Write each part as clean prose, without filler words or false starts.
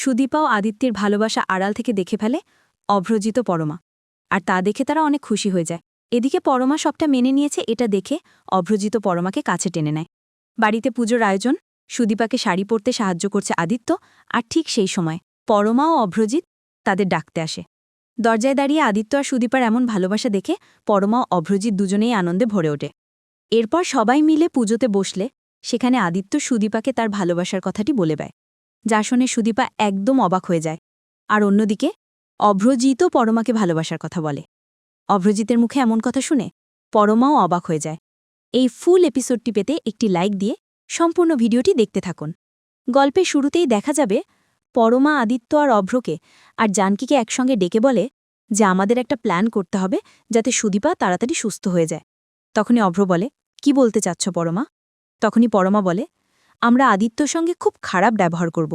সুদীপা ও আদিত্যের ভালোবাসা আড়াল থেকে দেখে ফেলে অভ্রজিত পরমা, আর তা দেখে তারা অনেক খুশি হয়ে যায়। এদিকে পরমা সবটা মেনে নিয়েছে, এটা দেখে অভ্রজিত পরমাকে কাছে টেনে নেয়। বাড়িতে পুজোর আয়োজন, সুদীপাকে শাড়ি পরতে সাহায্য করছে আদিত্য, আর ঠিক সেই সময় পরমা ও অভ্রজিৎ তাদের ডাকতে আসে। দরজায় দাঁড়িয়ে আদিত্য আর সুদীপার এমন ভালোবাসা দেখে পরমা ও অভ্রজিৎ দুজনেই আনন্দে ভরে ওঠে। এরপর সবাই মিলে পুজোতে বসলে সেখানে আদিত্য সুদীপাকে তার ভালোবাসার কথাটি বলে দেয়, যা শুনে সুদীপা একদম অবাক হয়ে যায়। আর অন্যদিকে অভ্রজিৎও পরমাকে ভালোবাসার কথা বলে। অভ্রজিতের মুখে এমন কথা শুনে পরমাও অবাক হয়ে যায়। এই ফুল এপিসোডটি পেতে একটি লাইক দিয়ে সম্পূর্ণ ভিডিওটি দেখতে থাকুন। গল্পের শুরুতেই দেখা যাবে পরমা আদিত্য আর অভ্রকে আর জানকীকে একসঙ্গে ডেকে বলে যে আমাদের একটা প্ল্যান করতে হবে যাতে সুদীপা তাড়াতাড়ি সুস্থ হয়ে যায়। তখনই অভ্র বলে, কি বলতে চাচ্ছ পরমা? তখনই পরমা বলে, আমরা আদিত্যর সঙ্গে খুব খারাপ ব্যবহার করব,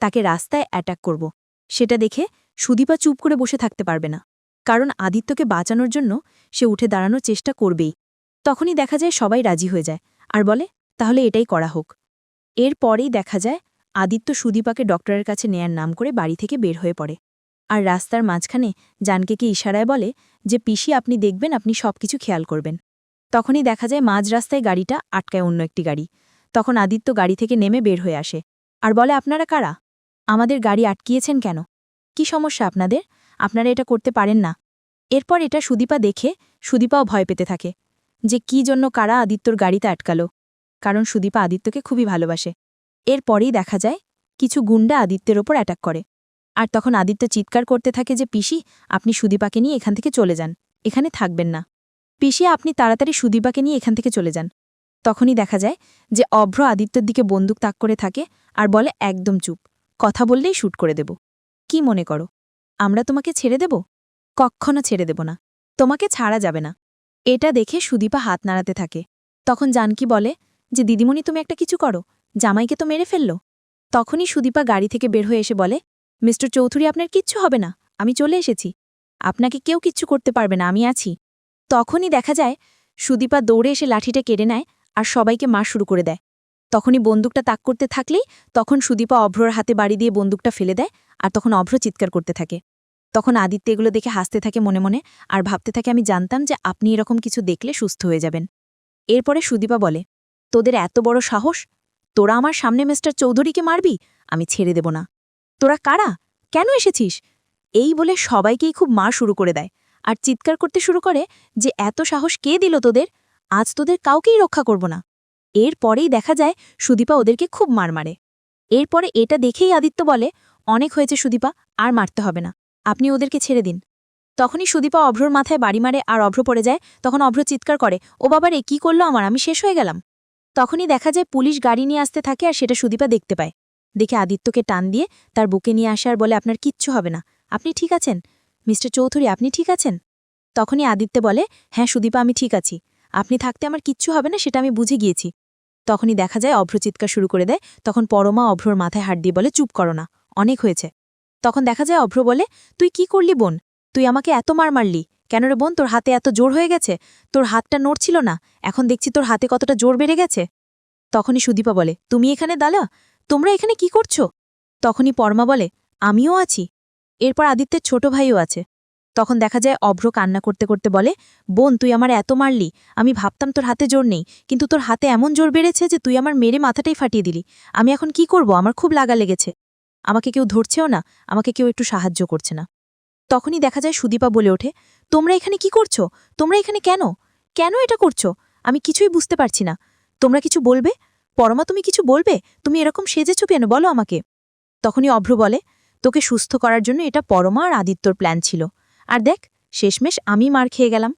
তাকে রাস্তায় অ্যাটাক করব। সেটা দেখে সুদীপা চুপ করে বসে থাকতে পারবে না, কারণ আদিত্যকে বাঁচানোর জন্য সে উঠে দাঁড়ানোর চেষ্টা করবেই। তখনই দেখা যায় সবাই রাজি হয়ে যায় আর বলে তাহলে এটাই করা হোক। এরপরেই দেখা যায় আদিত্য সুদীপাকে ডক্টরের কাছে নেয়ার নাম করে বাড়ি থেকে বের হয়ে পড়ে, আর রাস্তার মাঝখানে জানকীকে ইশারায় বলে যে পিসি আপনি দেখবেন, আপনি সবকিছু খেয়াল করবেন। তখনই দেখা যায় মাঝ রাস্তায় গাড়িটা আটকায় অন্য একটি গাড়ি। তখন আদিত্য গাড়ি থেকে নেমে বের হয়ে আসে আর বলে, আপনারা কারা? আমাদের গাড়ি আটকিয়েছেন কেন? কি সমস্যা আপনাদের? আপনারা এটা করতে পারেন না। এরপর এটা সুদীপা দেখে সুদীপাও ভয় পেতে থাকে যে কি জন্য কারা আদিত্যর গাড়িতে আটকালো, কারণ সুদীপা আদিত্যকে খুবই ভালোবাসে। এরপরেই দেখা যায় কিছু গুন্ডা আদিত্যের ওপর অ্যাটাক করে, আর তখন আদিত্য চিৎকার করতে থাকে যে পিসি আপনি সুদীপাকে নিয়ে এখান থেকে চলে যান, এখানে থাকবেন না। পিসি আপনি তাড়াতাড়ি সুদীপাকে নিয়ে এখান থেকে চলে যান। তখনই দেখা যায় যে অভ্র আদিত্যর দিকে বন্দুক তাক করে থাকে আর বলে, একদম চুপ, কথা বললেই শ্যুট করে দেব। কি মনে করো আমরা তোমাকে ছেড়ে দেব? কক্ষণও ছেড়ে দেব না, তোমাকে ছাড়া যাবে না। এটা দেখে সুদীপা হাত নাড়াতে থাকে। তখন জানকী বলে যে দিদিমণি তুমি একটা কিছু করো, জামাইকে তো মেরে ফেলল। তখনই সুদীপা গাড়ি থেকে বের হয়ে এসে বলে, মিস্টার চৌধুরী আপনার কিচ্ছু হবে না, আমি চলে এসেছি, আপনাকে কেউ কিচ্ছু করতে পারবে না, আমি আছি। তখনই দেখা যায় সুদীপা দৌড়ে এসে লাঠিটা কেড়ে নেয় আর সবাইকে মার শুরু করে দেয়। তখনই বন্দুকটা তাক করতে থাকলেই তখন সুদীপা অভ্রর হাতে বাড়ি দিয়ে বন্দুকটা ফেলে দেয়, আর তখন অভ্র চিৎকার করতে থাকে। তখন আদিত্য এগুলো দেখে হাসতে থাকে মনে মনে আর ভাবতে থাকে, আমি জানতাম যে আপনি এরকম কিছু দেখলে সুস্থ হয়ে যাবেন। এরপরে সুদীপা বলে, তোদের এত বড় সাহস, তোরা আমার সামনে মিস্টার চৌধুরীকে মারবি? আমি ছেড়ে দেব না। তোরা কারা? কেন এসেছিস? এই বলে সবাইকেই খুব মার শুরু করে দেয় আর চিৎকার করতে শুরু করে যে এত সাহস কে দিল তোদের? আজ তোদের কাউকেই রক্ষা করব না। এরপরেই দেখা যায় সুদীপা ওদেরকে খুব মার মারে। এরপরে এটা দেখেই আদিত্য বলে, অনেক হয়েছে সুদীপা, আর মারতে হবে না, আপনি ওদেরকে ছেড়ে দিন। তখনই সুদীপা অভ্রর মাথায় বাড়ি মারে আর অভ্র পড়ে যায়। তখন অভ্র চিৎকার করে, ও বাবারে কি করলো আমার, আমি শেষ হয়ে গেলাম। তখনই দেখা যায় পুলিশ গাড়ি নিয়ে আসতে থাকে আর সেটা সুদীপা দেখতে পায়। দেখে আদিত্যকে টান দিয়ে তার বুকে নিয়ে আসে আর বলে, আপনার কিচ্ছু হবে না, আপনি ঠিক আছেন? মিস্টার চৌধুরী আপনি ঠিক আছেন? তখনই আদিত্য বলে, হ্যাঁ সুদীপা আমি ঠিক আছি, আপনি থাকতে আমার কিচ্ছু হবে না, সেটা আমি বুঝে গিয়েছি। তখনই দেখা যায় অভ্র চিৎকার শুরু করে দেয়। তখন পরমা অভ্রর মাথায় হাত দিয়ে বলে, চুপ করো না, অনেক হয়েছে। তখন দেখা যায় অভ্র বলে, তুই কি করলি বোন? তুই আমাকে এত মার মারলি কেন রে বোন? তোর হাতে এত জোর হয়ে গেছে? তোর হাতটা নড়ছিল না, এখন দেখছি তোর হাতে কতটা জোর বেড়ে গেছে। তখনই সুদীপা বলে, তুমি এখানে দাঁড়া, তোমরা এখানে কি করছো? তখনই পরমা বলে, আমিও আছি। এরপর আদিত্যের ছোট ভাইও আছে। তখন দেখা যায় অভ্র কান্না করতে করতে বলে, বোন তুই আমার এত মারলি, আমি ভাবতাম তোর হাতে জোর নেই, কিন্তু তোর হাতে এমন জোর বেড়েছে যে তুই আমার মেরে মাথাটাই ফাটিয়ে দিলি। আমি এখন কি করব? আমার খুব লাগা লেগেছে, আমাকে কেউ ধরছেও না, আমাকে কেউ একটু সাহায্য করছে না। তখনই দেখা যায় সুদীপা বলে ওঠে, তোমরা এখানে কি করছো? তোমরা এখানে কেন কেন এটা করছো? আমি কিছুই বুঝতে পারছি না, তোমরা কিছু বলবে? পরমা তুমি কিছু বলবে? তুমি এরকম সেজেছো কেন, বলো আমাকে। তখনই অভ্র বলে, তোকে সুস্থ করার জন্য এটা পরমা আর আদিত্যর প্ল্যান ছিল, আর দেখ শেষমেশ আমি মার খেয়ে গেলাম।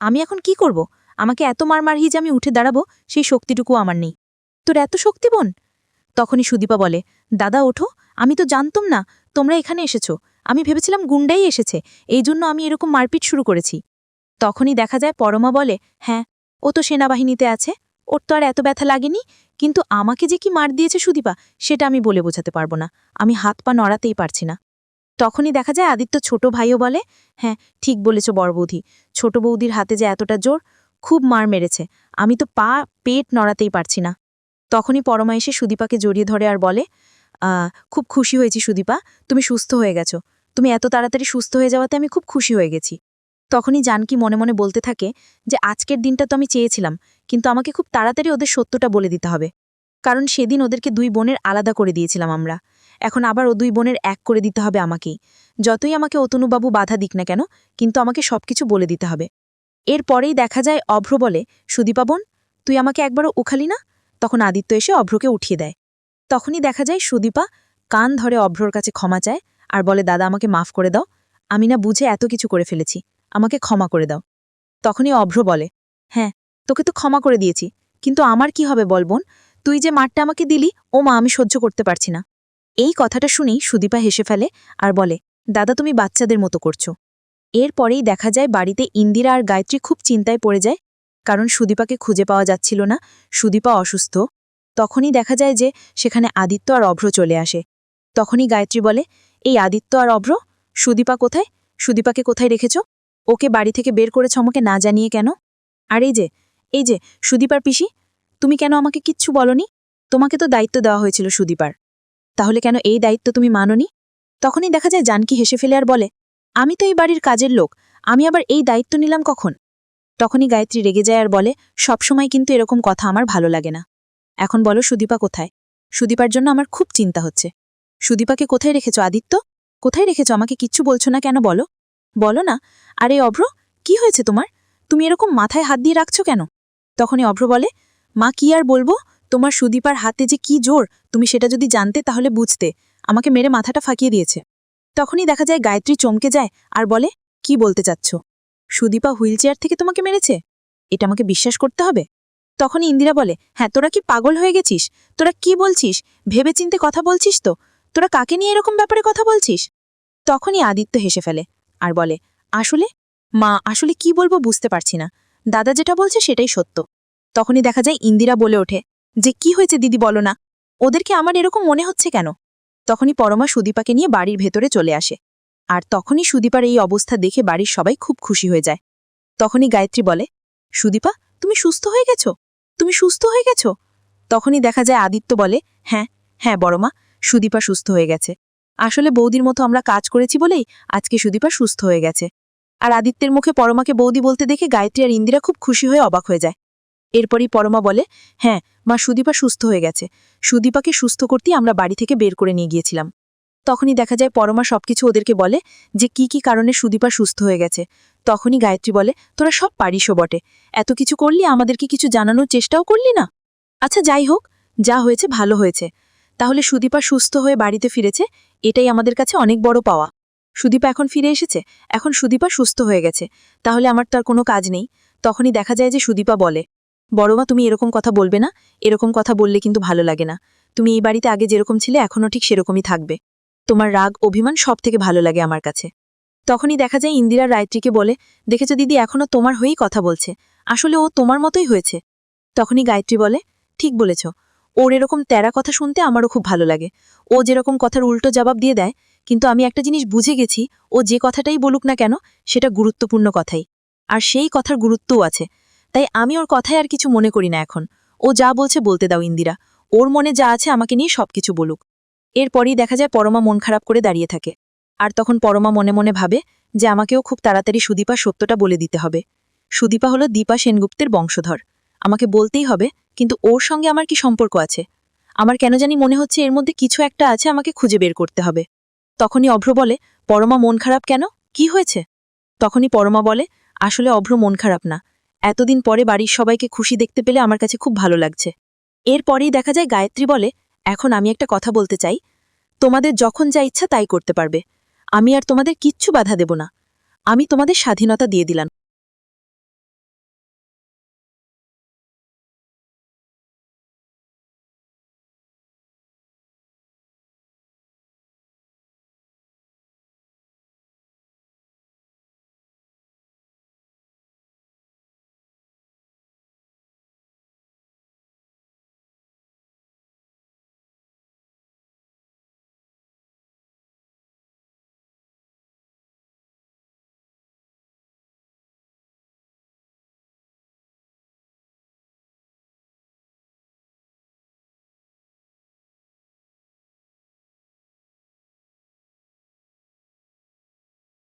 আমি এখন কি করব? আমাকে এত মার মারহি যে আমি উঠে দাঁড়াবো সেই শক্তিটুকু আমার নেই। তোর এত শক্তি বোন? তখনই সুদীপা বলে, দাদা ওঠো, আমি তো জানতাম না তোমরা এখানে এসেছো, আমি ভেবেছিলাম গুন্ডাই এসেছে, এই জন্য আমি এরকম মারপিট শুরু করেছি। তখনই দেখা যায় পরমা বলে, হ্যাঁ ও তো সেনাবাহিনীতে আছে, ওর তো আর এত ব্যথা লাগেনি, কিন্তু আমাকে যে কি মার দিয়েছে সুদীপা সেটা আমি বলে বোঝাতে পারবো না, আমি হাত পা নড়াতেই পারছি না। তখনই দেখা যায় আদিত্য ছোট ভাইও বলে, হ্যাঁ ঠিক বলেছ বড় বৌদি, ছোট বৌদির হাতে যে এতটা জোর, খুব মার মেরেছে, আমি তো পেট নড়াতেই পারছি না। তখনই পরমা এসে সুদীপাকে জড়িয়ে ধরে আর বলে, খুব খুশি হয়েছি সুদীপা, তুমি সুস্থ হয়ে গেছো। তুমি এত তাড়াতাড়ি সুস্থ হয়ে যাওয়াতে আমি খুব খুশি হয়ে গেছি। তখনই জানকী মনে মনে বলতে থাকে যে আজকের দিনটা তো আমি চেয়েছিলাম, কিন্তু আমাকে খুব তাড়াতাড়ি ওদের সত্যটা বলে দিতে হবে। কারণ সেদিন ওদেরকে 2 বোনের আলাদা করে দিয়েছিলাম আমরা। এখন আবার ও 2 বোনের এক করে দিতে হবে আমাকেই। যতই আমাকে অতনুবাবু বাধা দিক না কেন, কিন্তু আমাকে সবকিছু বলে দিতে হবে। এরপরেই দেখা যায় অভ্র বলে, সুদীপা বোন, তুই আমাকে একবারও উখালি না? তখন আদিত্য এসে অভ্রকে উঠিয়ে দেয়। তখনই দেখা যায় সুদীপা কান ধরে অভ্রর কাছে ক্ষমা চায় আর বলে, দাদা আমাকে মাফ করে দাও, আমি না বুঝে এত কিছু করে ফেলেছি, আমাকে ক্ষমা করে দাও। তখনই অভ্র বলে, হ্যাঁ তোকে তো ক্ষমা করে দিয়েছি, কিন্তু আমার কি হবে বল বোন, তুই যে মারটা আমাকে দিলি ও মা আমি সহ্য করতে পারছি না। এই কথাটা শুনেই সুদীপা হেসে ফেলে আর বলে, দাদা তুমি বাচ্চাদের মতো করছো। এরপরেই দেখা যায় বাড়িতে ইন্দিরা আর গায়ত্রী খুব চিন্তায় পড়ে যায়, কারণ সুদীপাকে খুঁজে পাওয়া যাচ্ছিল না, সুদীপা অসুস্থ। তখনই দেখা যায় যে সেখানে আদিত্য আর অভ্র চলে আসে। তখনই গায়ত্রী বলে, এই আদিত্য আর অভ্র, সুদীপা কোথায়? সুদীপাকে কোথায় রেখেছ? ওকে বাড়ি থেকে বের করেছ আমাকে না জানিয়ে কেন? আর এই যে সুদীপার পিসি, তুমি কেন আমাকে কিচ্ছু বলনি? তোমাকে তো দায়িত্ব দেওয়া হয়েছিল সুদীপার, তাহলে কেন এই দায়িত্ব তুমি মানোনি? তখনই দেখা যায় জানকী হেসে ফেলে আর বলে, আমি তো এই বাড়ির কাজের লোক, আমি আবার এই দায়িত্ব নিলাম কখন? তখনই গায়ত্রী রেগে যায় আর বলে, সবসময় কিন্তু এরকম কথা আমার ভালো লাগে না। এখন বলো সুদীপা কোথায়? সুদীপার জন্য আমার খুব চিন্তা হচ্ছে। সুদীপাকে কোথায় রেখেছ আদিত্য? কোথায় রেখেছ? আমাকে কিচ্ছু বলছো না কেন? বলো বলো না। আরে অভ্র, কি হয়েছে তোমার? তুমি এরকম মাথায় হাত দিয়ে রাখছো কেন? তখনই অভ্র বলে, মা কি আর বলবো, তোমার সুদীপার হাতে যে কি জোর, তুমি সেটা যদি জানতে তাহলে বুঝতে, আমাকে মেরে মাথাটা ফাঁকিয়ে দিয়েছে। তখনই দেখা যায় গায়ত্রী চমকে যায় আর বলে, কি বলতে চাচ্ছ? সুদীপা হুইলচেয়ার থেকে তোমাকে মেরেছে? এটা আমাকে বিশ্বাস করতে হবে? তখনই ইন্দিরা বলে, হ্যাঁ তোরা কি পাগল হয়ে গেছিস? তোরা কি বলছিস? ভেবেচিন্তে কথা বলছিস তো? তোরা কাকে নিয়ে এরকম ব্যাপারে কথা বলছিস? তখনই আদিত্য হেসে ফেলে আর বলে, আসলে মা আসলে কি বলবো বুঝতে পারছি না, দাদা যেটা বলছে সেটাই সত্য। তখনই দেখা যায় ইন্দিরা বলে ওঠে, যে কি হয়েছে দিদি বলো না, ওদেরকে আমার এরকম মনে হচ্ছে কেন? তখনই পরমা সুদীপাকে নিয়ে বাড়ির ভেতরে চলে আসে। আর তখনই সুদীপার এই অবস্থা দেখে বাড়ির সবাই খুব খুশি হয়ে যায়। তখনই গায়ত্রী বলে, সুদীপা তুমি সুস্থ হয়ে গেছো? তুমি সুস্থ হয়ে গেছো? তখনই দেখা যায় আদিত্য বলে, হ্যাঁ হ্যাঁ বড়মা, সুদীপা সুস্থ হয়ে গেছে। আসলে বৌদির মতো আমরা কাজ করেছি বলেই আজকে সুদীপা সুস্থ হয়ে গেছে। আর আদিত্যের মুখে পরমাকে বৌদি বলতে দেখে গায়ত্রী আর ইন্দিরা খুব খুশি হয়ে অবাক হয়ে যায়। এরপরই পরমা বলে, হ্যাঁ মা সুদীপা সুস্থ হয়ে গেছে, সুদীপাকে সুস্থ করতেই আমরা বাড়ি থেকে বের করে নিয়ে গিয়েছিলাম। তখনই দেখা যায় পরমা সবকিছু ওদেরকে বলে যে কি কি কারণে সুদীপা সুস্থ হয়ে গেছে। তখনই গায়ত্রী বলে, তোরা সব পারিসও বটে, এত কিছু করলি আমাদেরকে কিছু জানানোর চেষ্টাও করলি না। আচ্ছা যাই হোক, যা হয়েছে ভালো হয়েছে। তাহলে সুদীপা সুস্থ হয়ে বাড়িতে ফিরেছে, এটাই আমাদের কাছে অনেক বড় পাওয়া। সুদীপা এখন ফিরে এসেছে, এখন সুদীপা সুস্থ হয়ে গেছে, তাহলে আমার তার কোনো কাজ নেই। তখনই দেখা যায় যে সুদীপা বলে, বড়মা তুমি এরকম কথা বলবে না, এরকম কথা বললে কিন্তু ভালো লাগে না। তুমি এই বাড়িতে আগে যেরকম ছিলে এখনও ঠিক সেরকমই থাকবে। তোমার রাগ অভিমান সব থেকে ভালো লাগে আমার কাছে। তখনই দেখা যায় ইন্দিরা গায়ত্রীকে বলে, দেখেছো দিদি এখনও তোমার হয়েই কথা বলছে, আসলে ও তোমার মতোই হয়েছে। তখনই গায়ত্রী বলে, ঠিক বলেছ, ওর এরকম তেরা কথা শুনতে আমারও খুব ভালো লাগে। ও যেরকম কথার উল্টো জবাব দিয়ে দেয়, কিন্তু আমি একটা জিনিস বুঝে গেছি, ও যে কথাটাই বলুক না কেন সেটা গুরুত্বপূর্ণ কথাই, আর সেই কথার গুরুত্বও আছে। তাই আমি ওর কথায় আর কিছু মনে করি না এখন। ও যা বলছে বলতে দাও ইন্দিরা, ওর মনে যা আছে আমাকে নিয়ে সবকিছু বলুক। এরপরই দেখা যায় পরমা মন খারাপ করে দাঁড়িয়ে থাকে। আর তখন পরমা মনে মনে ভাবে যে আমাকেও খুব তাড়াতাড়ি সুদীপা সত্যটা বলে দিতে হবে। সুদীপা হলো দীপা সেনগুপ্তের বংশধর, আমাকে বলতেই হবে, কিন্তু ওর সঙ্গে আমার কি সম্পর্ক আছে? আমার কেন জানি মনে হচ্ছে এর মধ্যে কিছু একটা আছে, আমাকে খুঁজে বের করতে হবে। তখনই অভ্র বলে, পরমা মন খারাপ কেন, কি হয়েছে? তখনই পরমা বলে, আসলে অভ্র মন খারাপ না, এতদিন পরে বাড়ির সবাইকে খুশি দেখতে পেলে আমার কাছে খুব ভালো লাগছে। এরপরেই দেখা যায় গায়ত্রী বলে, এখন আমি একটা কথা বলতে চাই, তোমাদের যখন যা ইচ্ছা তাই করতে পারবে, আমি আর তোমাদের কিচ্ছু বাধা দেব না। আমি তোমাদের স্বাধীনতা দিয়ে দিলাম।